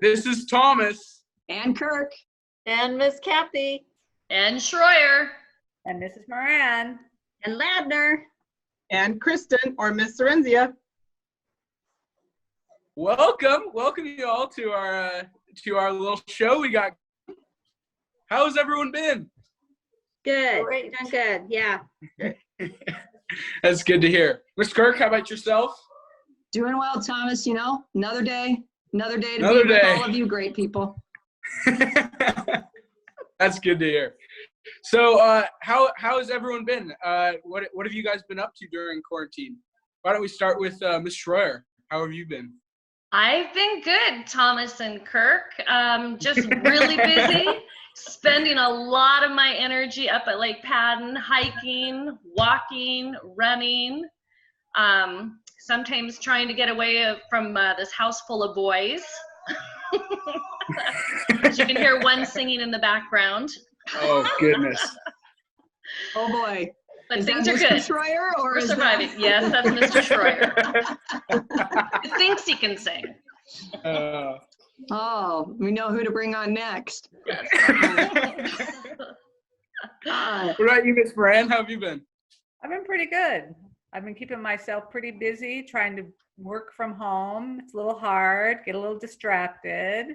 This is Thomas. And Kirk. And Miss Kathy. And Schroyer. And Mrs. Moran. And Ladner. And Kristen, or Miss Cerenzia. Welcome you all to our little show we got. How's everyone been? Good. Great. Doing good. Yeah. That's good to hear. Miss Kirk, how about yourself? Doing well, Thomas. You know, another day to be with all of you great people. That's good to hear. So how has everyone been? What have you guys been up to during quarantine? Why don't we start with Miss Schroyer? How have you been? I've been good, Thomas and Kirk. Just really busy, spending a lot of my energy up at Lake Padden, hiking, walking, running, sometimes trying to get away from this house full of boys. As you can hear one singing in the background. Oh, goodness. Oh, boy. But is things that are Mr. good. Schroyer, or We're is surviving. that... Yes, that's Mr. Schroyer. He thinks he can sing. Oh, we know who to bring on next. Yes. What about you, Miss Moran? How have you been? I've been pretty good. I've been keeping myself pretty busy, trying to work from home. It's a little hard, get a little distracted,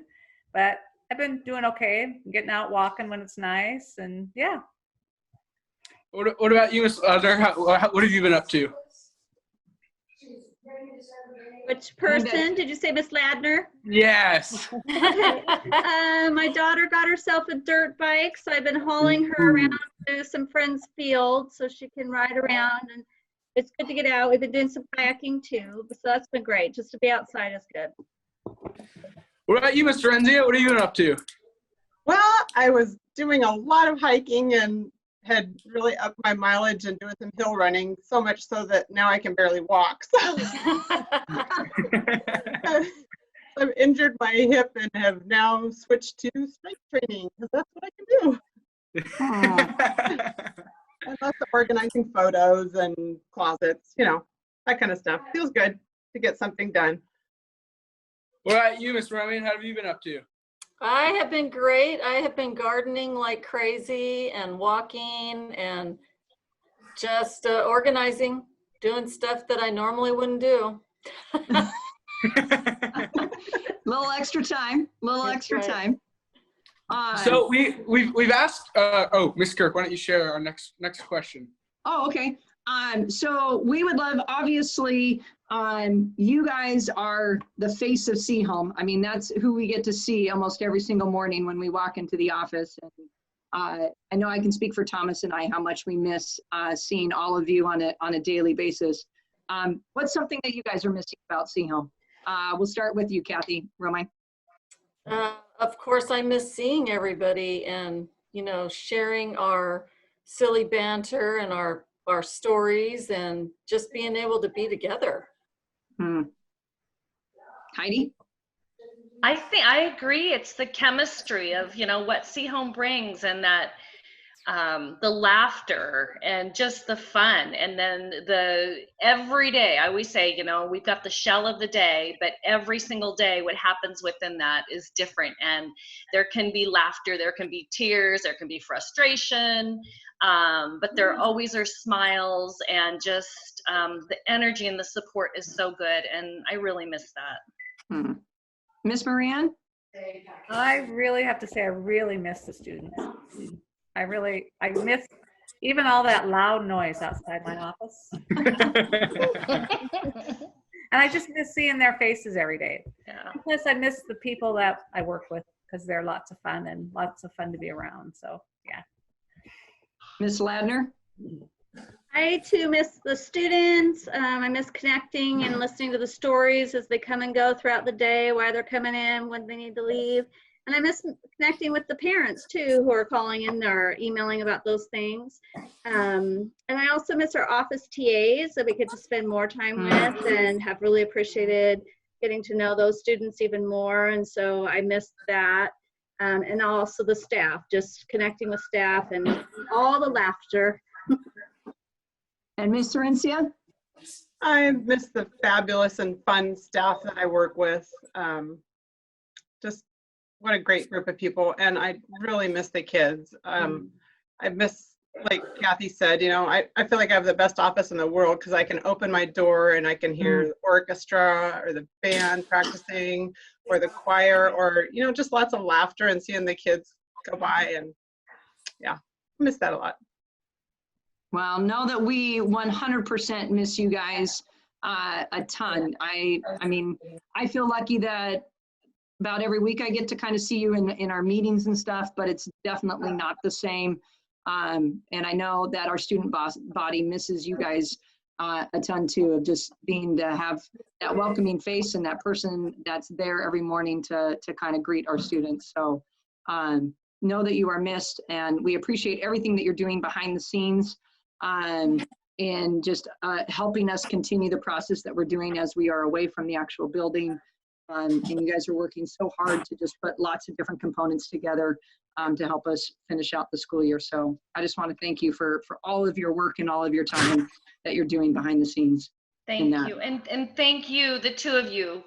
but I've been doing okay. Getting out walking when it's nice, and yeah. What about you, Miss Ladner? What have you been up to? Which person? Did you say Miss Ladner? Yes. Okay. My daughter got herself a dirt bike, so I've been hauling her around to some friends' fields so she can ride around, and it's good to get out. We've been doing some kayaking too, so that's been great. Just to be outside is good. What about you, Miss Cerenzia? What have you been up to? Well, I was doing a lot of hiking and had really upped my mileage and doing some hill running, so much so that now I can barely walk. So I've injured my hip and have now switched to strength training because that's what I can do. And lots of organizing photos and closets, that kind of stuff. Feels good to get something done. What about you, Miss Romine? How have you been up to? I have been great. I have been gardening like crazy and walking and just organizing, doing stuff that I normally wouldn't do. Little extra time. That's right. So we've asked. Miss Kirk, why don't you share our next question? Oh, okay. So we would love, obviously, you guys are the face of Seahome. I mean, that's who we get to see almost every single morning when we walk into the office. And I know I can speak for Thomas and I how much we miss seeing all of you on a daily basis. What's something that you guys are missing about Seahome? We'll start with you, Kathy. Romine. Of course, I miss seeing everybody and, sharing our silly banter and our stories and just being able to be together. Heidi? I think I agree. It's the chemistry of, what Seahome brings, and that the laughter and just the fun. And then every day, I always say, we've got the shell of the day, but every single day, what happens within that is different. And there can be laughter, there can be tears, there can be frustration, but there always are smiles, and just the energy and the support is so good. And I really miss that. Miss Moran? I really have to say I really miss the students. I miss even all that loud noise outside my office. And I just miss seeing their faces every day. Yeah. Plus I miss the people that I work with because they're lots of fun and lots of fun to be around. So yeah. Miss Ladner? I too miss the students. I miss connecting and listening to the stories as they come and go throughout the day, why they're coming in, when they need to leave. And I miss connecting with the parents too, who are calling in or emailing about those things. And I also miss our office TAs that we get to spend more time with, and have really appreciated getting to know those students even more. And so I miss that. And also the staff, just connecting with staff and all the laughter. And Miss Cerenzia? I miss the fabulous and fun staff that I work with. just what a great group of people. And I really miss the kids. I miss, like Kathy said, you know, I feel like I have the best office in the world because I can open my door and I can hear the orchestra or the band practicing or the choir or, you know, just lots of laughter and seeing the kids go by. And yeah, I miss that a lot. Well, know that we 100% miss you guys a ton. I mean, I feel lucky that about every week I get to kind of see you in our meetings and stuff, but it's definitely not the same. And I know that our student body misses you guys a ton too, of just being to have that welcoming face and that person that's there every morning to kind of greet our students. So know that you are missed, and we appreciate everything that you're doing behind the scenes and just helping us continue the process that we're doing as we are away from the actual building. And you guys are working so hard to just put lots of different components together to help us finish out the school year. So I just want to thank you for all of your work and all of your time that you're doing behind the scenes. Thank you. And thank you, the two of you,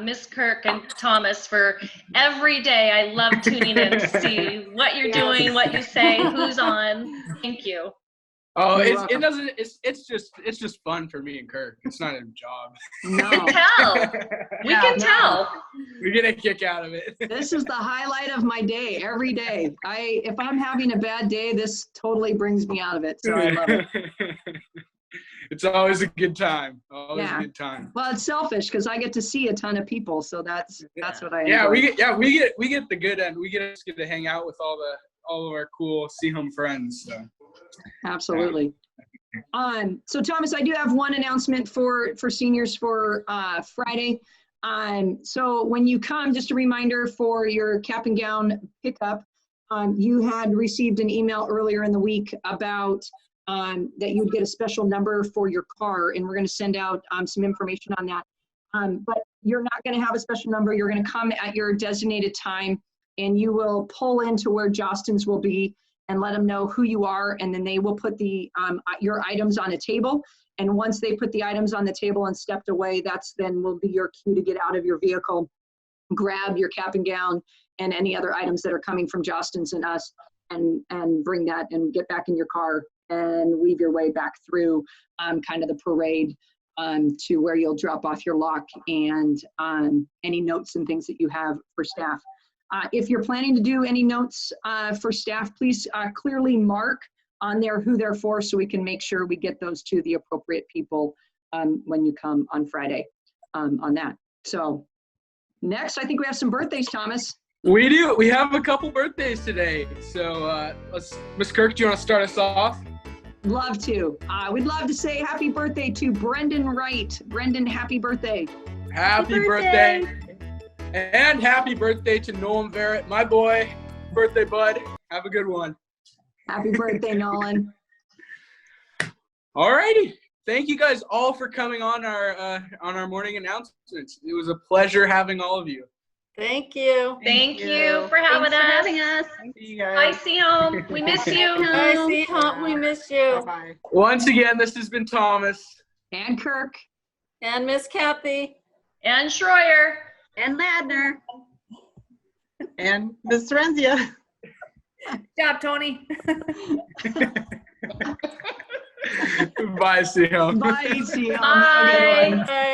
Miss Kirk and Thomas, for every day. I love tuning in to see what you're doing, what you say, who's on. Thank you. Oh, it's just fun for me and Kirk. It's not a job. No. We can tell. We get a kick out of it. This is the highlight of my day every day. If I'm having a bad day, this totally brings me out of it. So I love it. It's always a good time. Always a good time. Well, it's selfish because I get to see a ton of people, so that's what I enjoy. Yeah, we get the good end. We get to hang out with all of our cool See Home friends. So. Absolutely. So Thomas, I do have one announcement for seniors for Friday. So when you come, just a reminder for your cap and gown pickup, you had received an email earlier in the week about that you'd get a special number for your car, and we're going to send out some information on that. But you're not going to have a special number. You're going to come at your designated time, and you will pull into where Jostens will be and let them know who you are, and then they will put your items on a table. And once they put the items on the table and stepped away, that's then will be your cue to get out of your vehicle, grab your cap and gown and any other items that are coming from Jostens and us, and bring that and get back in your car and weave your way back through kind of the parade to where you'll drop off your lock and any notes and things that you have for staff. If you're planning to do any notes for staff, please clearly mark on there who they're for so we can make sure we get those to the appropriate people when you come on Friday on that. So next, I think we have some birthdays, Thomas. We do. We have a couple birthdays today. So Miss Kirk, do you want to start us off? Love to. We'd love to say happy birthday to Brendan Wright. Brendan, happy birthday. Happy birthday. And happy birthday to Nolan Verrett, my boy. Birthday, bud. Have a good one. Happy birthday, Nolan. All righty. Thank you guys all for coming on our morning announcements. It was a pleasure having all of you. Thank you. Thank you for having us. Thank you guys. Bye, See Home. We miss you. Bye, See Home. We miss you. Bye. Once again, this has been Thomas. And Kirk. And Miss Kathy. And Schroyer. And Ladner. And Miss Cerenzia. Good job, Tony. Bye, See Home. Bye, See Home. Bye. Bye.